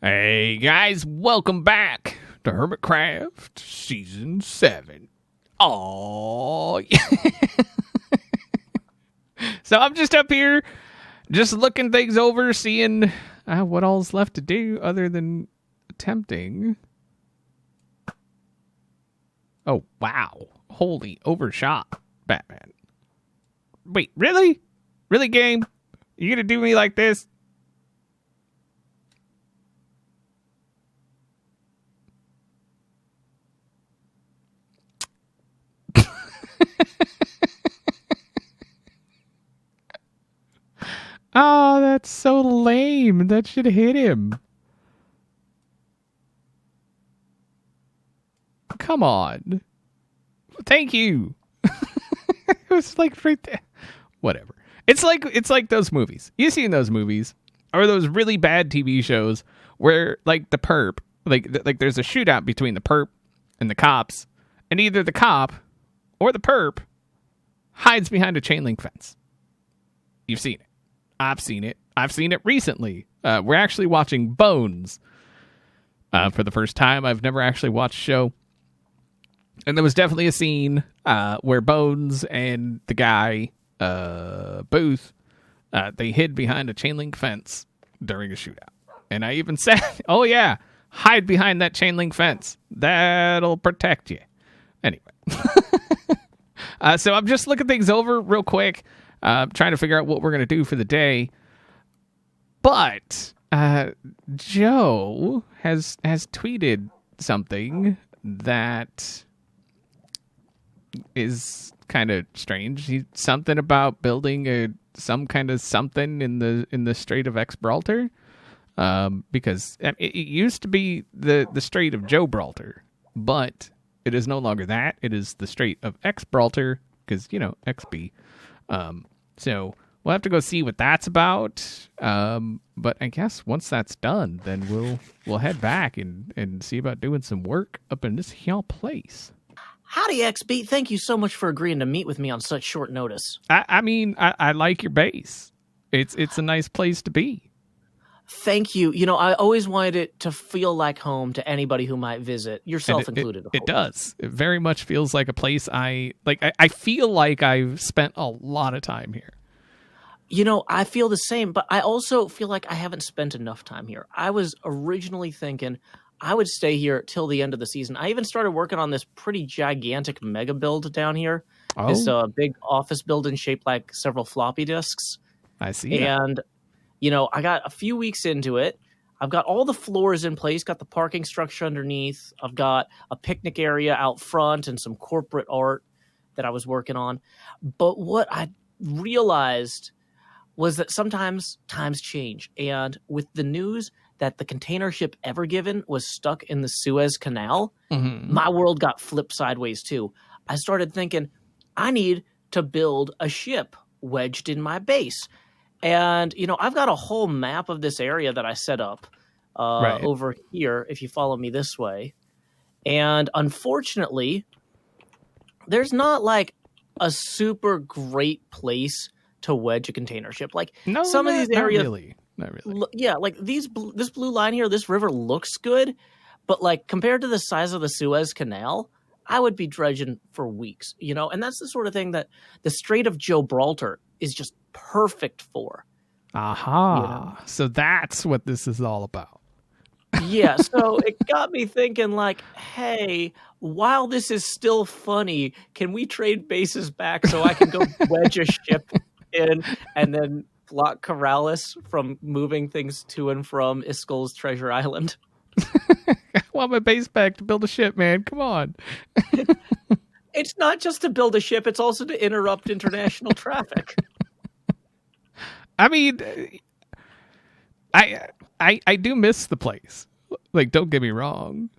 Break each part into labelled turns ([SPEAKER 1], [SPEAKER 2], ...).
[SPEAKER 1] Hey guys, welcome back to Hermitcraft Season 7. Oh, so I'm just up here, just looking things over, seeing what all's left to do other than attempting. Oh, wow. Holy overshot, Batman. Wait, really? Really, game? You gonna do me like this? Oh, that's so lame. That should hit him. Come on. Thank you. It was like right there. Whatever. It's like those movies. You seen those movies or those really bad TV shows where like the perp, like there's a shootout between the perp and the cops, and either the cop or the perp hides behind a chain link fence. You've seen it. I've seen it. I've seen it recently. We're actually watching Bones for the first time. I've never actually watched a show. And there was definitely a scene where Bones and the guy, Booth, they hid behind a chain link fence during a shootout. And I even said, oh yeah, hide behind that chain link fence. That'll protect you. Anyway. So I'm just looking things over real quick. Trying to figure out what we're going to do for the day. But Joe has tweeted something that is kind of strange. Something about building some kind of something in the Strait of Gibraltar. Because it used to be the Strait of Gibraltar, but it is no longer that. It is the Strait of Gibraltar because, XB. So we'll have to go see what that's about. But I guess once that's done, then we'll head back and see about doing some work up in this here place.
[SPEAKER 2] Howdy, XB. Thank you so much for agreeing to meet with me on such short notice.
[SPEAKER 1] I mean, I like your base. It's a nice place to be.
[SPEAKER 2] Thank you. I always wanted it to feel like home to anybody who might visit, yourself included.
[SPEAKER 1] It does. It very much feels like a place I feel like I've spent a lot of time here.
[SPEAKER 2] I feel the same, but I also feel like I haven't spent enough time here. I was originally thinking I would stay here till the end of the season. I even started working on this pretty gigantic mega build down here.
[SPEAKER 1] Oh.
[SPEAKER 2] It's a big office building shaped like several floppy disks.
[SPEAKER 1] I see.
[SPEAKER 2] And I got a few weeks into it. I've got all the floors in place, got the parking structure underneath. I've got a picnic area out front and some corporate art that I was working on. But what I realized was that sometimes times change. And with the news that the container ship Ever Given was stuck in the Suez Canal, my world got flipped sideways too. I started thinking, I need to build a ship wedged in my base. And, I've got a whole map of this area that I set up over here, if you follow me this way. And unfortunately, there's not like a super great place to wedge a container ship. Like some of these areas,
[SPEAKER 1] not really.
[SPEAKER 2] Yeah, like this blue line here, this river looks good, but like compared to the size of the Suez Canal, I would be dredging for weeks, and that's the sort of thing that the Strait of Gibraltar is just perfect for.
[SPEAKER 1] Aha. So that's what this is all about.
[SPEAKER 2] Yeah, so it got me thinking like, hey, while this is still funny, can we trade bases back so I can go wedge a ship in and then block Corrales from moving things to and from Iskel's Treasure Island?
[SPEAKER 1] I want my base back to build a ship, man. Come on.
[SPEAKER 2] It's not just to build a ship, it's also to interrupt international traffic.
[SPEAKER 1] I mean, I do miss the place. Like, don't get me wrong.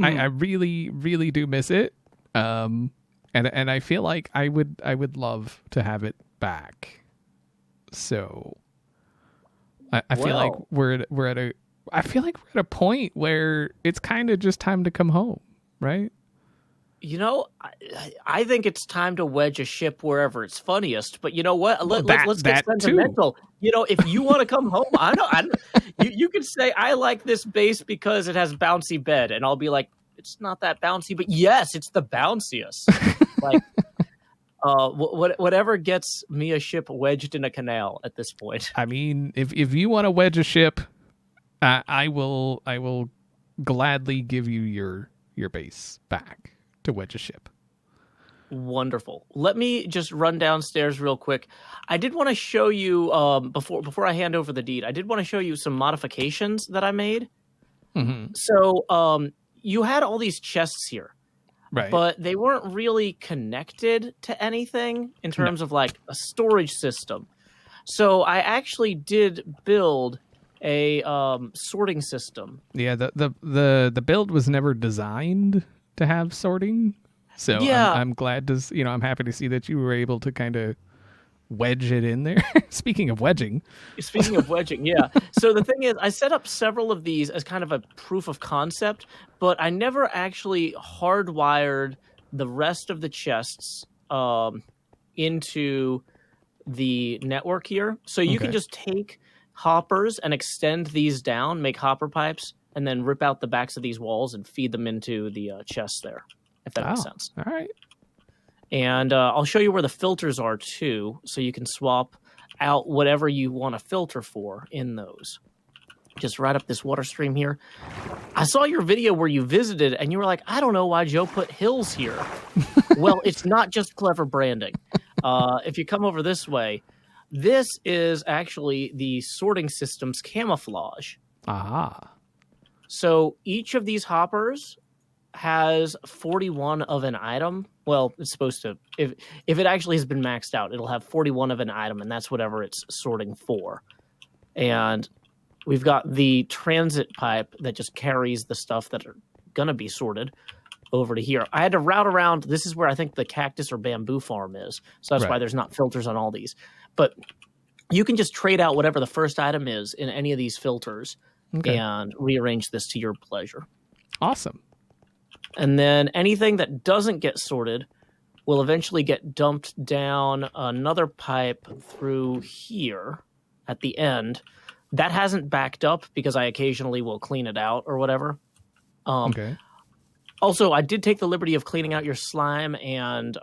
[SPEAKER 1] I really, really do miss it. And I feel like I would love to have it back. So I feel like we're at a point where it's kind of just time to come home, right?
[SPEAKER 2] I think it's time to wedge a ship wherever it's funniest. But you know what? Let's get
[SPEAKER 1] that
[SPEAKER 2] sentimental.
[SPEAKER 1] too.
[SPEAKER 2] If you want to come home, you can say I like this base because it has bouncy bed, and I'll be like, it's not that bouncy, but yes, it's the bounciest. Like, whatever gets me a ship wedged in a canal at this point.
[SPEAKER 1] I mean, if you want to wedge a ship, I will gladly give you your base back to wedge a ship.
[SPEAKER 2] Wonderful. Let me just run downstairs real quick. I did want to show you before I hand over the deed. I did want to show you some modifications that I made.
[SPEAKER 1] Mm-hmm.
[SPEAKER 2] So you had all these chests here,
[SPEAKER 1] right?
[SPEAKER 2] But they weren't really connected to anything in terms of like a storage system. So I actually did build a sorting system.
[SPEAKER 1] Yeah, the build was never designed to have sorting. So yeah. I'm glad to, I'm happy to see that you were able to kind of wedge it in there. Speaking of wedging,
[SPEAKER 2] yeah. So the thing is, I set up several of these as kind of a proof of concept, but I never actually hardwired the rest of the chests into the network here. So you can just take hoppers and extend these down, make hopper pipes, and then rip out the backs of these walls and feed them into the chests there, if that makes sense.
[SPEAKER 1] All right.
[SPEAKER 2] And I'll show you where the filters are too, so you can swap out whatever you want to filter for in those. Just right up this water stream here. I saw your video where you visited and you were like, I don't know why Joe put hills here. Well, it's not just clever branding. If you come over this way, this is actually the sorting system's camouflage.
[SPEAKER 1] Aha.
[SPEAKER 2] So each of these hoppers has 41 of an item. Well, it's supposed to, if it actually has been maxed out, it'll have 41 of an item, and that's whatever it's sorting for. And we've got the transit pipe that just carries the stuff that are going to be sorted over to here. I had to route around. This is where I think the cactus or bamboo farm is. So that's why there's not filters on all these. But you can just trade out whatever the first item is in any of these filters and rearrange this to your pleasure.
[SPEAKER 1] Awesome.
[SPEAKER 2] And then anything that doesn't get sorted will eventually get dumped down another pipe through here at the end. That hasn't backed up because I occasionally will clean it out or whatever. Also, I did take the liberty of cleaning out your slime and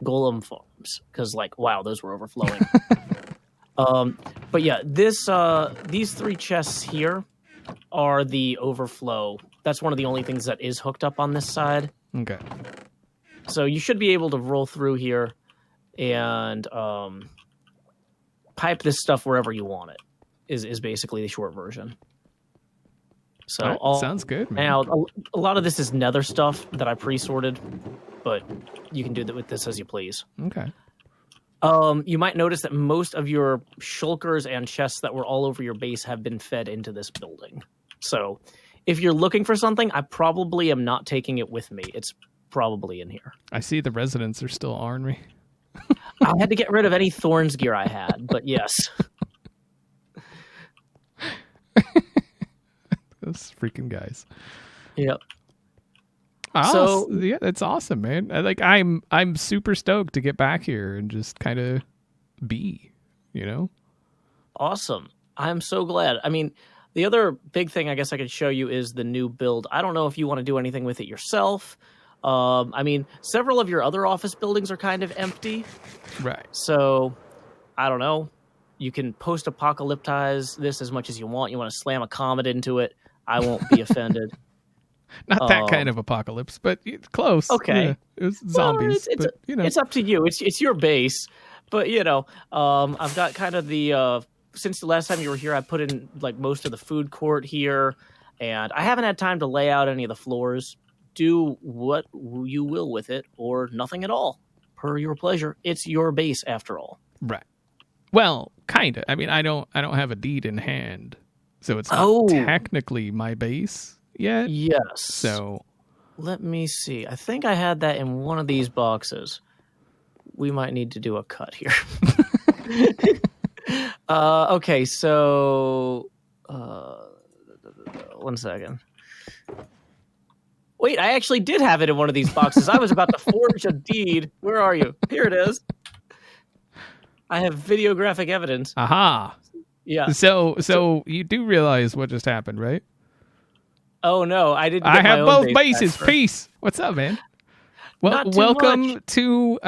[SPEAKER 2] golem farms because, wow, those were overflowing. But yeah, these three chests here are the overflow. That's one of the only things that is hooked up on this side.
[SPEAKER 1] Okay.
[SPEAKER 2] So you should be able to roll through here and pipe this stuff wherever you want it, is basically the short version. So
[SPEAKER 1] sounds good, man.
[SPEAKER 2] Now, a lot of this is nether stuff that I pre-sorted, but you can do that with this as you please.
[SPEAKER 1] Okay.
[SPEAKER 2] You might notice that most of your shulkers and chests that were all over your base have been fed into this building. So if you're looking for something, I probably am not taking it with me. It's probably in here.
[SPEAKER 1] I see the residents are still ornery.
[SPEAKER 2] I had to get rid of any thorns gear I had, but yes.
[SPEAKER 1] Those freaking guys.
[SPEAKER 2] Yep.
[SPEAKER 1] So yeah, that's awesome, man. I'm super stoked to get back here and just kind of be,
[SPEAKER 2] Awesome. I'm so glad. I mean, the other big thing I guess I could show you is the new build. I don't know if you want to do anything with it yourself. I mean, several of your other office buildings are kind of empty.
[SPEAKER 1] Right.
[SPEAKER 2] So, I don't know. You can post-apocalyptize this as much as you want. You want to slam a comet into it. I won't be offended.
[SPEAKER 1] Not that kind of apocalypse, but close.
[SPEAKER 2] Okay.
[SPEAKER 1] Yeah, it was zombies.
[SPEAKER 2] Well, it's up to you. It's your base. But, I've got kind of the... since the last time you were here, I put in most of the food court here. And I haven't had time to lay out any of the floors. Do what you will with it or nothing at all. Per your pleasure. It's your base after all.
[SPEAKER 1] Right. Well, kind of. I mean, I don't have a deed in hand. So it's not technically my base yet.
[SPEAKER 2] Yes.
[SPEAKER 1] So
[SPEAKER 2] let me see. I think I had that in one of these boxes. We might need to do a cut here. Okay, so 1 second. Wait, I actually did have it in one of these boxes. I was about to forge a deed. Where are you? Here it is. I have videographic evidence.
[SPEAKER 1] Aha.
[SPEAKER 2] Yeah.
[SPEAKER 1] So you do realize what just happened, right?
[SPEAKER 2] Oh no, I didn't.
[SPEAKER 1] I
[SPEAKER 2] Get
[SPEAKER 1] have
[SPEAKER 2] my
[SPEAKER 1] both
[SPEAKER 2] own
[SPEAKER 1] bases. Peace. What's up, man? Well,
[SPEAKER 2] Not too
[SPEAKER 1] welcome
[SPEAKER 2] much.
[SPEAKER 1] to.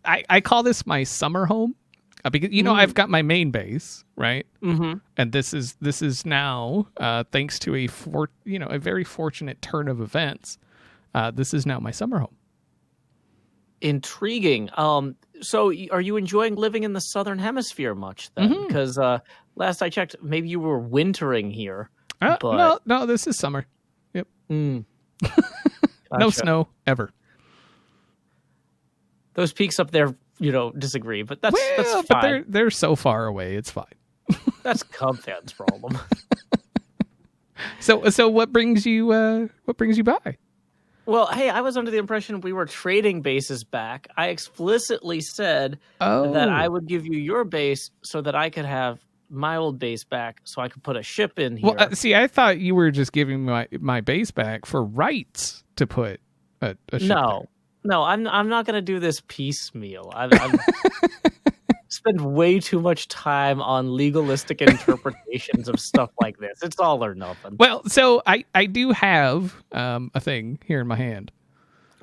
[SPEAKER 1] I call this my summer home because I've got my main base, right?
[SPEAKER 2] Mm-hmm.
[SPEAKER 1] And this is now thanks to a very fortunate turn of events. This is now my summer home.
[SPEAKER 2] Intriguing. So are you enjoying living in the Southern Hemisphere much then? Because last I checked, maybe you were wintering here. But...
[SPEAKER 1] No, this is summer. Yep.
[SPEAKER 2] Gotcha.
[SPEAKER 1] No snow ever.
[SPEAKER 2] Those peaks up there, disagree, but that's fine.
[SPEAKER 1] But they're so far away. It's fine.
[SPEAKER 2] That's Cub fans' problem.
[SPEAKER 1] So what brings you by?
[SPEAKER 2] Well, hey, I was under the impression we were trading bases back. I explicitly said that I would give you your base so that I could have my old base back so I could put a ship in here.
[SPEAKER 1] Well, see, I thought you were just giving my base back for rights to put a ship there.
[SPEAKER 2] No, I'm not going to do this piecemeal. I've spent way too much time on legalistic interpretations of stuff like this. It's all or nothing.
[SPEAKER 1] Well, so I do have a thing here in my hand.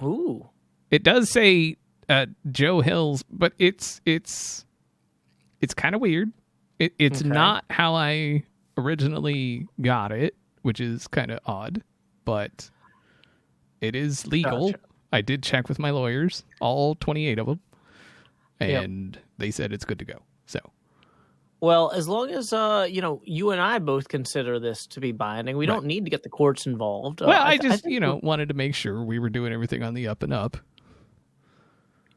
[SPEAKER 2] Ooh.
[SPEAKER 1] It does say Joe Hills, but it's kind of weird. It's not how I originally got it, which is kind of odd, but it is legal.
[SPEAKER 2] Gotcha.
[SPEAKER 1] I did check with my lawyers, all 28 of them, and they said it's good to go. So,
[SPEAKER 2] well, as long as you and I both consider this to be binding, we don't need to get the courts involved.
[SPEAKER 1] Well, I just wanted to make sure we were doing everything on the up and up.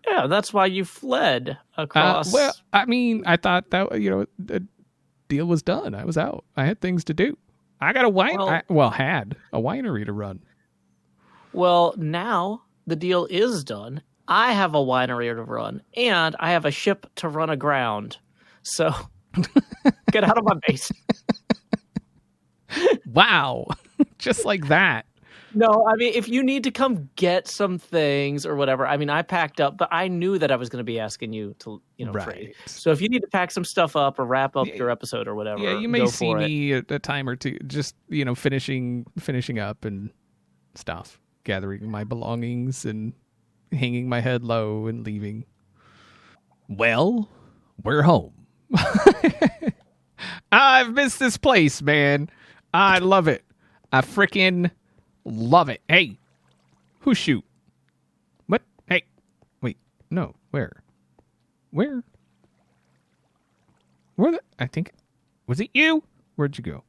[SPEAKER 2] Yeah, that's why you fled across.
[SPEAKER 1] Well, I mean, I thought that the deal was done. I was out. I had things to do. I got had a winery to run.
[SPEAKER 2] Well, now the deal is done. I have a winery to run, and I have a ship to run aground. So get out of my base.
[SPEAKER 1] Wow. Just like that.
[SPEAKER 2] No, I mean, if you need to come get some things or whatever, I mean, I packed up, but I knew that I was going to be asking you to, trade. So if you need to pack some stuff up or wrap up your episode or whatever,
[SPEAKER 1] yeah, you may see me a time or two, just finishing up and stuff, gathering my belongings and hanging my head low and leaving. Well, we're home. I've missed this place, man. I love it. I freaking love it. Hey, who shoot? What? Hey, wait, no, where? I think, was it you? Where'd you go?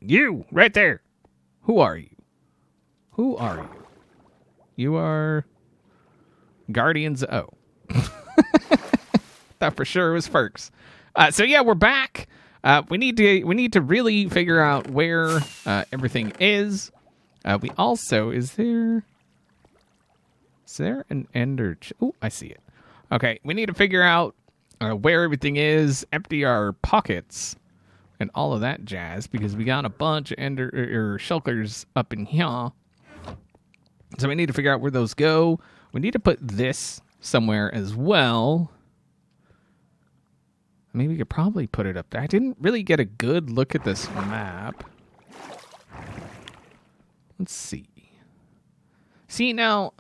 [SPEAKER 1] You, right there. Who are you? You are Guardians. Thought for sure it was Ferks. So yeah, we're back. We need to really figure out where everything is. We also is there an ender? Oh, I see it. Okay, we need to figure out where everything is, empty our pockets, and all of that jazz because we got a bunch of ender or shulkers up in here. So we need to figure out where those go. We need to put this somewhere as well. I mean, we could probably put it up there. I didn't really get a good look at this map. Let's see. See, now,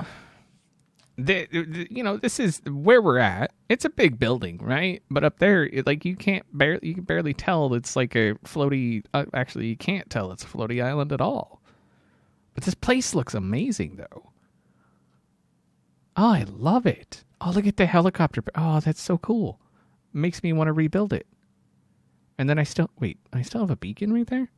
[SPEAKER 1] this is where we're at. It's a big building, right? But up there, you can barely tell it's like a floaty. Actually, you can't tell it's a floaty island at all. But this place looks amazing, though. Oh, I love it. Oh, look at the helicopter. Oh, that's so cool. Makes me want to rebuild it. And then I still have a beacon right there?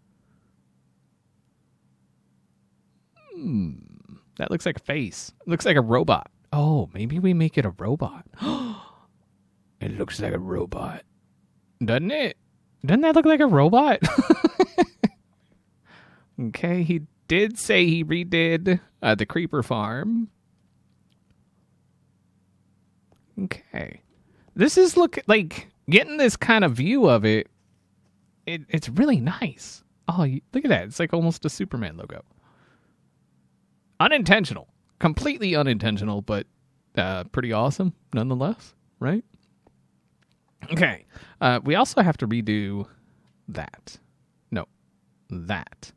[SPEAKER 1] That looks like a face. It looks like a robot. Oh, maybe we make it a robot. It looks like a robot. Doesn't it? Doesn't that look like a robot? Okay, he did say he redid the creeper farm. Okay. This is like getting this kind of view of it. It's really nice. Oh, look at that. It's like almost a Superman logo. Unintentional. Completely unintentional, but pretty awesome nonetheless, right? Okay. We also have to redo that. No, that.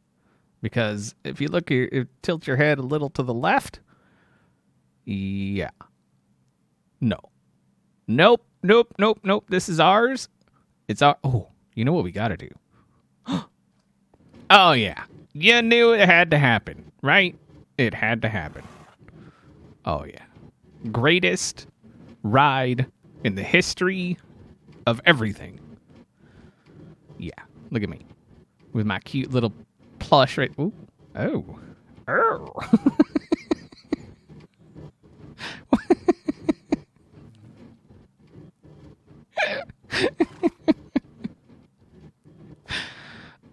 [SPEAKER 1] Because if you look here, tilt your head a little to the left. Yeah. No. Nope. This is ours. It's our... Oh, you know what we got to do? Oh, yeah. You knew it had to happen, right? It had to happen. Oh, yeah. Greatest ride in the history of everything. Yeah. Look at me. With my cute little plush right... Ooh. Oh. Oh.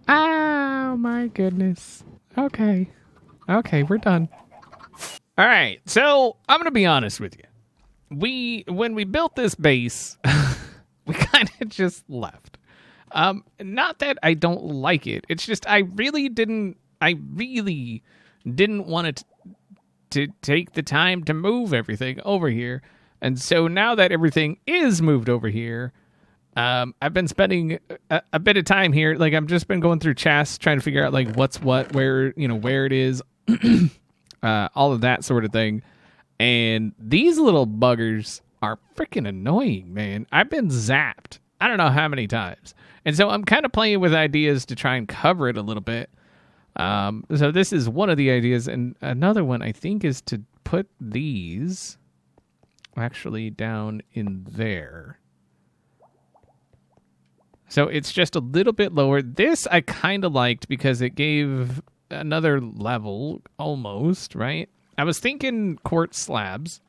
[SPEAKER 1] Oh, my goodness. Okay, we're done. All right, so I'm going to be honest with you. When we built this base, we kind of just left. Not that I don't like it. It's just I really didn't want to take the time to move everything over here. And so now that everything is moved over here, I've been spending a bit of time here. Like, I've just been going through chests, trying to figure out like what's what, where it is, all of that sort of thing. And these little buggers are freaking annoying, man. I've been zapped I don't know how many times. And so I'm kind of playing with ideas to try and cover it a little bit. So this is one of the ideas. And another one, I think, is to put these actually down in there. So it's just a little bit lower. This I kind of liked because it gave another level almost, right? I was thinking quartz slabs,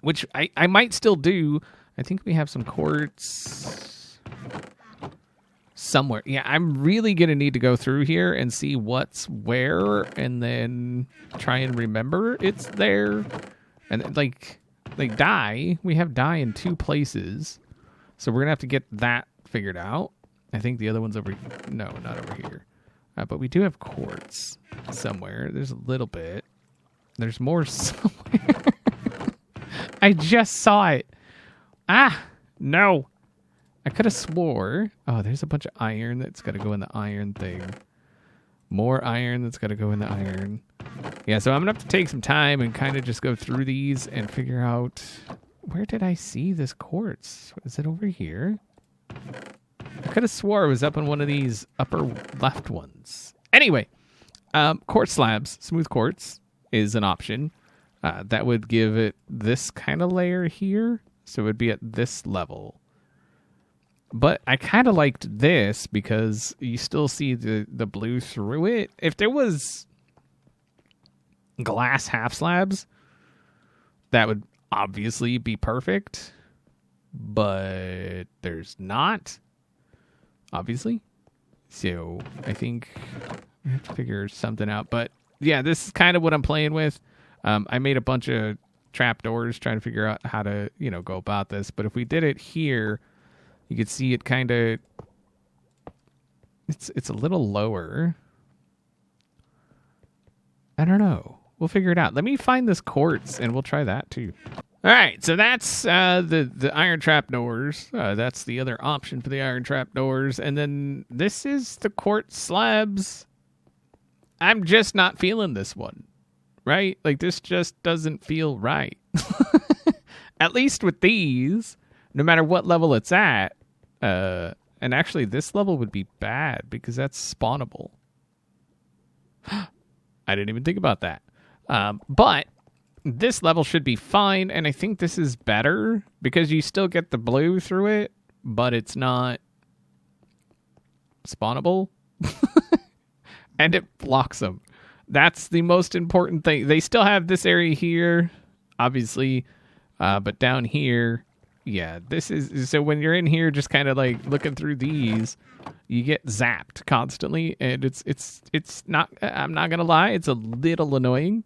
[SPEAKER 1] which I might still do. I think we have some quartz somewhere. Yeah, I'm really going to need to go through here and see what's where and then try and remember it's there. And like dye, we have dye in 2 places. So we're going to have to get that figured out. I think the other one's over... No, not over here. But we do have quartz somewhere. There's a little bit. There's more somewhere. I just saw it. Ah, no. I could have swore... Oh, there's a bunch of iron that's got to go in the iron thing. More iron that's got to go in the iron. Yeah, so I'm going to have to take some time and kind of just go through these and figure out... Where did I see this quartz? Is it over here? I could have swore it was up in one of these upper left ones. Anyway, quartz slabs, smooth quartz is an option. That would give it this kind of layer here. So it would be at this level. But I kind of liked this because you still see the blue through it. If there was glass half slabs, that would obviously be perfect, but there's not, obviously. So I think we have to figure something out. But yeah, this is kind of what I'm playing with. I made a bunch of trapdoors trying to figure out how to, go about this. But if we did it here, you could see it kind of, it's a little lower. I don't know. We'll figure it out. Let me find this quartz, and we'll try that, too. All right, so that's the iron trapdoors. That's the other option for the iron trapdoors. And then this is the quartz slabs. I'm just not feeling this one, right? Like, this just doesn't feel right. At least with these, no matter what level it's at. And actually, this level would be bad because that's spawnable. I didn't even think about that. But this level should be fine, and I think this is better because you still get the blue through it, but it's not spawnable. And it blocks them. That's the most important thing. They still have this area here, obviously, but down here, yeah, this is... So when you're in here just kind of like looking through these, you get zapped constantly, and it's not... I'm not going to lie, it's a little annoying.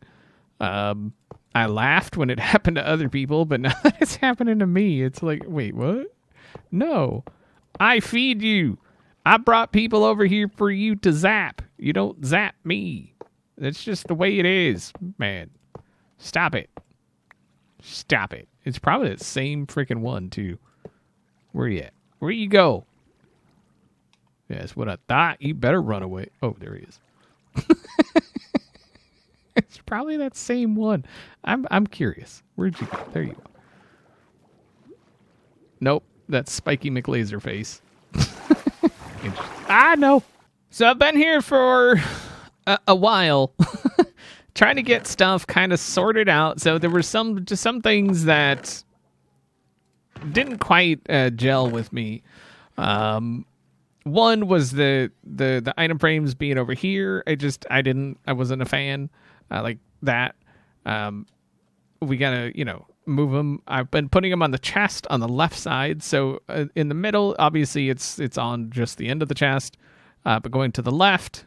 [SPEAKER 1] I laughed when it happened to other people, but now that it's happening to me, it's like, wait, what? No, I feed you. I brought people over here for you to zap. You don't zap me. That's just the way it is, man. Stop it. Stop it. It's probably the same freaking one, too. Where you at? Where you go? Yeah, that's what I thought. You better run away. Oh, there he is. It's probably that same one. I'm curious. Where'd you go? There you go. Nope, that's Spiky McLaserface. No. So I've been here for a while, trying to get stuff kind of sorted out. So there were some things that didn't quite gel with me. One was the item frames being over here. I wasn't a fan like that. We gotta, move them. I've been putting them on the chest on the left side. So in the middle, obviously it's on just the end of the chest. But going to the left,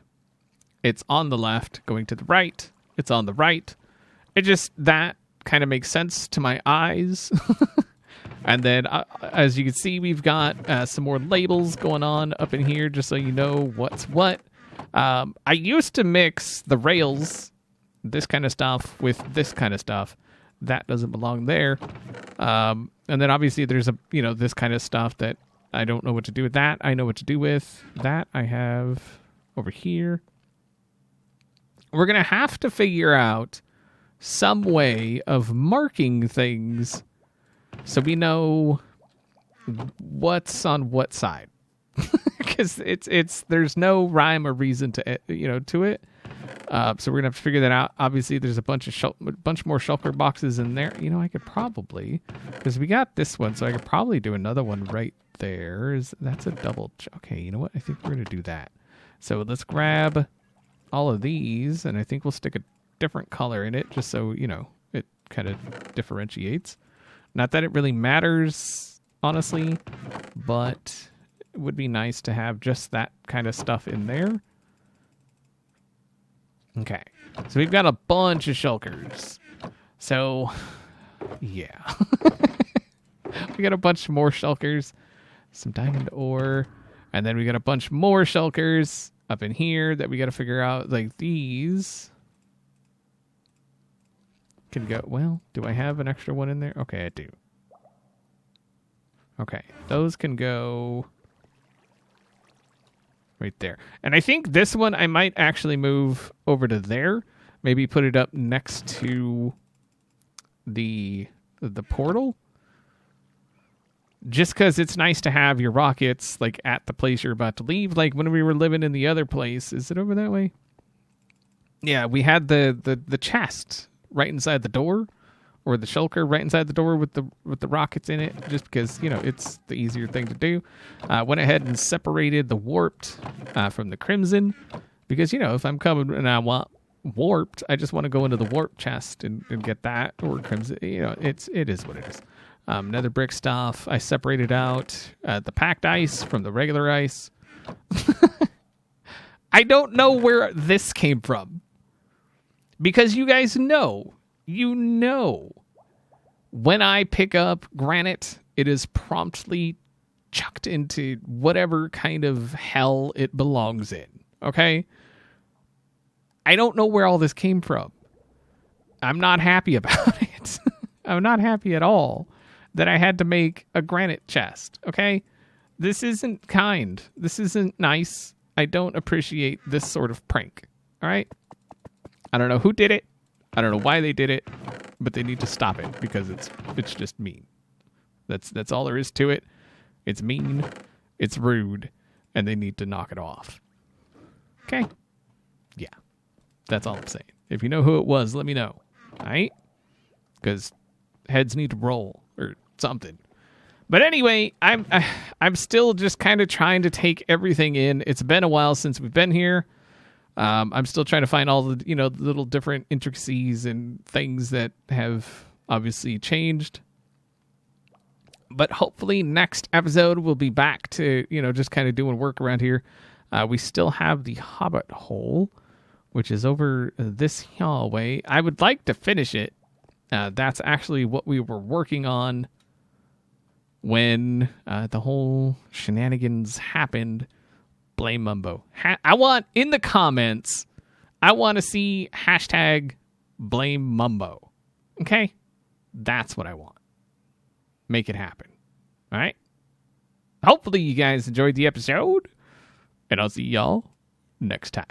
[SPEAKER 1] it's on the left. Going to the right, it's on the right. That kind of makes sense to my eyes. And then, as you can see, we've got some more labels going on up in here, just so you know what's what. I used to mix the rails, this kind of stuff, with this kind of stuff. That doesn't belong there. And then, obviously, there's this kind of stuff that I don't know what to do with that. I know what to do with that. I have over here. We're going to have to figure out some way of marking things so we know what's on what side, because there's no rhyme or reason to it. So we're gonna have to figure that out. Obviously, there's a bunch more shulker boxes in there. I could probably, because we got this one, so I could probably do another one right there. That's a double. Okay, you know what? I think we're gonna do that. So let's grab all of these, and I think we'll stick a different color in it, just so it kind of differentiates. Not that it really matters, honestly, but it would be nice to have just that kind of stuff in there. Okay, so we've got a bunch of shulkers. So, yeah. We got a bunch more shulkers, some diamond ore, and then we got a bunch more shulkers up in here that we got to figure out. Like these can go. Well, do I have an extra one in there? Okay, I do. Okay, those can go right there. And I think this one I might actually move over to there. Maybe put it up next to the portal. Just because it's nice to have your rockets like at the place you're about to leave. Like when we were living in the other place. Is it over that way? Yeah, we had the chest right inside the door, or the shulker right inside the door with the rockets in it, just because it's the easier thing to do. Went ahead and separated the warped from the crimson, because if I'm coming and I want warped, I just want to go into the warped chest and get that, or crimson. It is what it is. Nether brick stuff I separated out, the packed ice from the regular ice. I don't know where this came from. Because you guys know, when I pick up granite, it is promptly chucked into whatever kind of hell it belongs in, okay? I don't know where all this came from. I'm not happy about it. I'm not happy at all that I had to make a granite chest, okay? This isn't kind. This isn't nice. I don't appreciate this sort of prank, all right? I don't know who did it. I don't know why they did it, but they need to stop it because it's just mean. That's all there is to it. It's mean, it's rude, and they need to knock it off. Okay? Yeah. That's all I'm saying. If you know who it was, let me know. All right? Because heads need to roll or something. But anyway, I'm still just kind of trying to take everything in. It's been a while since we've been here. I'm still trying to find all the, little different intricacies and things that have obviously changed. But hopefully next episode we'll be back to, just kind of doing work around here. We still have the Hobbit hole, which is over this hallway. I would like to finish it. That's actually what we were working on when the whole shenanigans happened. Blame Mumbo. I want in the comments, I want to see hashtag blame Mumbo. Okay? That's what I want. Make it happen. All right? Hopefully you guys enjoyed the episode, and I'll see y'all next time.